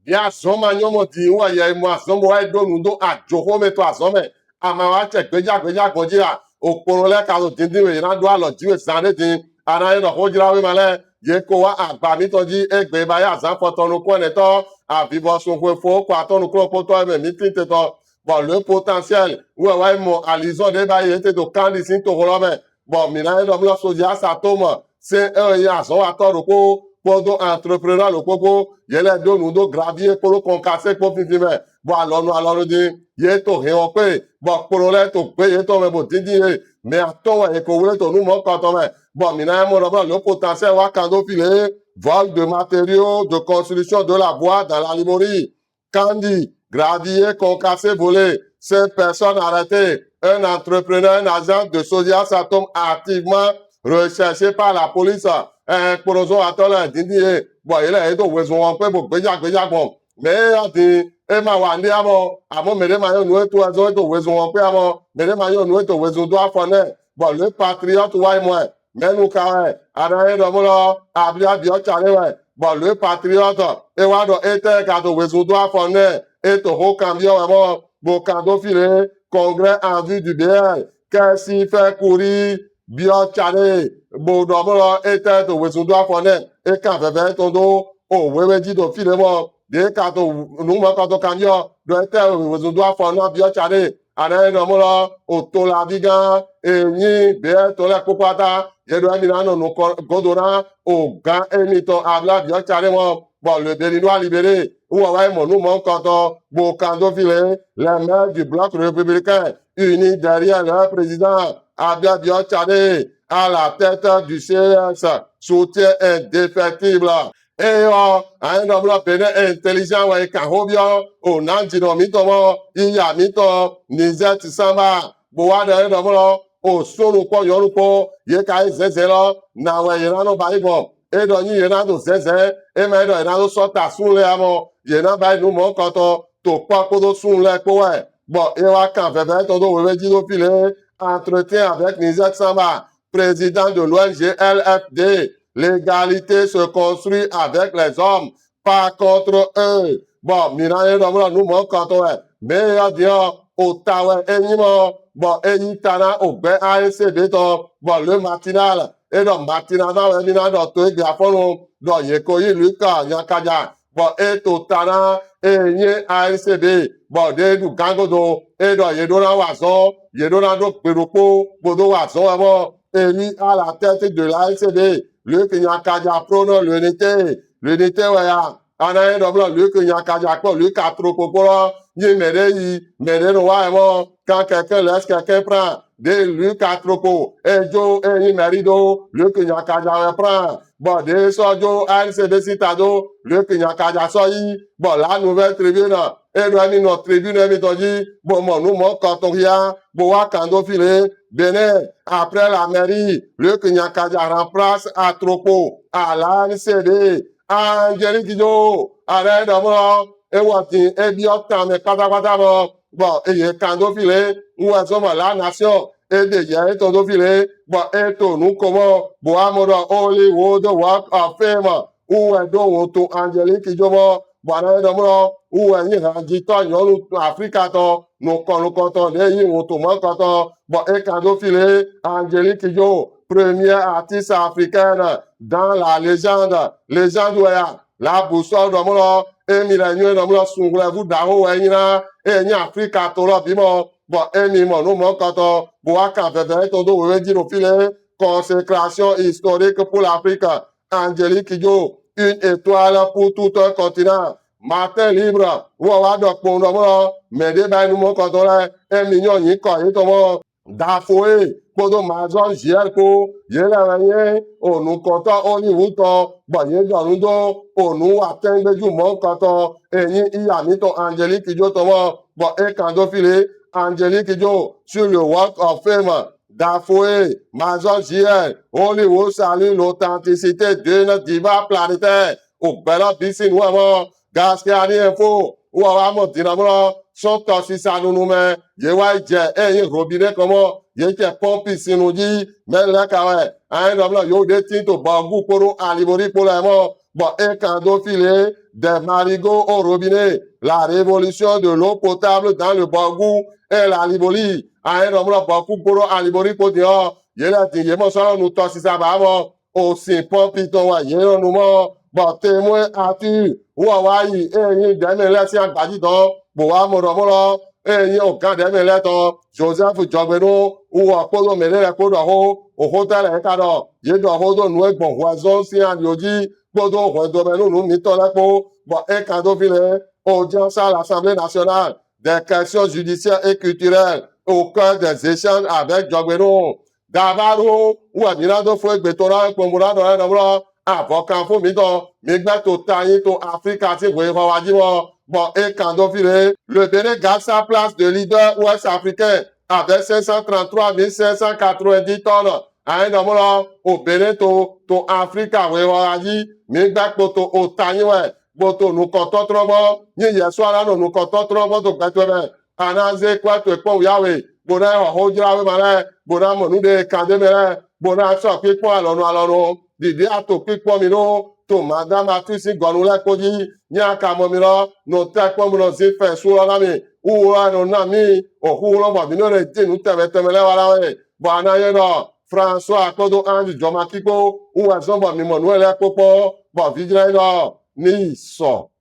Bien zoma nyomo di wa ye mo azomo wa do nudo ajoho me to azome. Ama wa che gbeja gojira. Okporo le ka lo dindin we na do alo jiwe sande din. Ana ye no hojira we male. Ye ko wa agba mi to ji egbe ba ya zan fotonu ko ne to. Abibo sun fo fo ko atonu ko to e me meeting te to. Bon, le potentiel, ouais, mon alison de ba yete to kandi sin to holome. Bon, mina e do blo soja sa toma. C'est un ya so atoro ko podo entrepreneur lo koko yele do nu do gravier polo konkase ko fifime. Bon, alors di ye to he o pe. Bon, polo le to pe ye to me bo didi e. Mais ato e ko wele to nu mo ka to me. Bon, mina e mo do blo le potentiel wa kando file vol de matériaux de construction de la bois dans la limorie. Kandi, gravier, concassé, volé, 5 personnes arrêtées, un entrepreneur, un agent de Sodia Satom activement recherché par la police. Un prozo atole dindi bon il est to wezo won pe bo gbeja bon mais ati e ma wa ndi amo mere ma yo nu to azo to wezo won pe amo mere ma yo nu to wezo do afone bon le patriote wa moi menu ka ara e do mo lo abia bi o chale we bon le patriote e wa do ete ka to wezo do afone et to ho cambio amo bo kando file congrès en vue du BL qu'est-ce qui fait courir bio chale bo do mo lo ete to wezo do afone e kan febe to do o wewe ji do file mo de ka to nu mo ka to cambio do ete wezo do afone bio chale ana e do mo lo o to la viga eyin be to le popata ye do mi na no godora o gan emi to abla bio chale mo bon le Béninois libéré ou ouais mon nous mon canton Bokando Filé les maires du bloc républicain unis derrière leur président Abia Biotchade à la tête du CS soutien indéfectible et un homme péné intelligent ouais kahobio au nanjino mitomo iya mito nizet samba boa de un homme au solo ko yoruko ye kai zezelo na we irano baibo edo yin yena do zeze e ma edo yena do sota sun le amo yena ba nu mo kan to pa ko do sun le ko we bon e wa kan febe to do we ji do file entretien avec Nizet Samba président de l'ONG LFD l'égalité se construit avec les hommes pas contre eux bon mina edo mo nu mo kan to we me ya dio otawe enyimo bon enyi tana ogbe ANCD to bon le matinal et donc matinal dans le mina do to ga fonu do ye ko yi luka nyakaja bon et to tana enyi ANCD bon de du gangodo et do ye do na wazo ye do na do peropo bodo wazo amo eni à la tête de l'ANCD le nyakaja prono l'unité ouais ya ana do blo le nyakaja ko le katro popolo ni mere no wa amo quand quelqu'un laisse quelqu'un prend de lui katroko ejo eni merido le nyakaja prend bon de sojo ANCD citado le nyakaja so yi bon la nouvelle tribune et do ni notre tribune mi to ji bon mo nu mo kantoria bo wa kando file Bénin après la mairie le nyakaja remplace Atropo à l'ANCD Angelique Jo arrête d'abord et wati e bi otan me pátápátá mo bon eye kando file nwa so mo la nation e de ye to do file bon e to nu komo bo amodo Hollywood Walk of Fame uwe do wo to Angelique Jo mo bwana do mo uwe yin ha ji to yon Africa to no kon to le yin wo to mo kon to bon e kando file Angelique Jo première artiste africaine dans la légende ouais la boussole do mo emi la nyu no mo sungula vu da ho wa nyina enyi Africa to lo bimo bon emi mo no mo kato bo aka veve to do we di no file consécration historique pour l'Afrique Angelique Jo une étoile pour tout un continent matin libre wo wa do pon do mo me de ba nu mo kato la emi nyon yin ko yi to mo da foe podo mazon jiel ko yele wanye onu koto Hollywood to boye jorundo onu atengbeju mo koto eyin iya mi to Angelique Jo to mo bo e kando file Angelique Jo sur le Walk of Fame da foe mazon jiel Hollywood salue l'authenticité d'une diva planétaire au bela bisin wamo gaskiani info wa mo dinamo son tosi sanunu me ye wa je eyin robinet komo ye ke pompi sinu ji me le ka we ayin do blo yo de tin to bangu poro alibori polo mo Bon, un cadeau filé, des marigots au robinet, la révolution de l'eau potable dans le Bangou et la Liboli. A un homme là, beaucoup pour la Liboli pour dire, il a dit, il m'a nous tous si ça va avant, aussi pompiton, ouais, il nous mort, bon, témoin à tu, ou Hawaii, et il dame là, si un badi dans, bon, à mon là, et il y a aucun dame là, dans, Joseph Jobeno, ou à Polo Mele, la Polo, au hôtel, et cadeau, il doit avoir nous, bon, voisin, si un lieu Bodo, Redomeno, nous, Mitolapo, bon, un cadeau filet, audience à l'Assemblée nationale, des questions judiciaires et culturelles, au cœur des échanges avec Jobeno, Davaro, ou à Milano, Fouet, Betona, Pomura, dans la avocat, faut mito, Migbato, Taïto, Afrique, Ati, Wéhawadimo, bon, un cadeau filet, le Bénin garde sa place de leader ouest-africain, avec 533 590 tonnes. Ayi dɔmɔlɔ o Benin to Afrika wɛwɔradzi migba kpoto o tanyi wɛ kpoto nukɔtɔ trɔbɔ nye yɛsɔ la no nukɔtɔ trɔbɔ to gbɛtɔ bɛ anaze kpɛtɔ kpɔn yawe bona xɔxɔ dzra we ma lɛ bona mɔnu de kande me lɛ bona sɔ kpikpɔ alɔnu didi ato kpikpɔ mi no to madame atusi gɔnu lɛ kodzi nye akamɔ mi lɔ no tɛ kpɔ mi lɔ zi fɛ su lɔ la mi uwɔ no na mi ɔku lɔ bɔ mi no le di nu tɛmɛtɛmɛ lɛ wa la wɛ bɔn anaye dɔ. François Akodo Ange Jomakiko, ou à Zomba Mimonuel Popo, bon, Vidreno, Niso.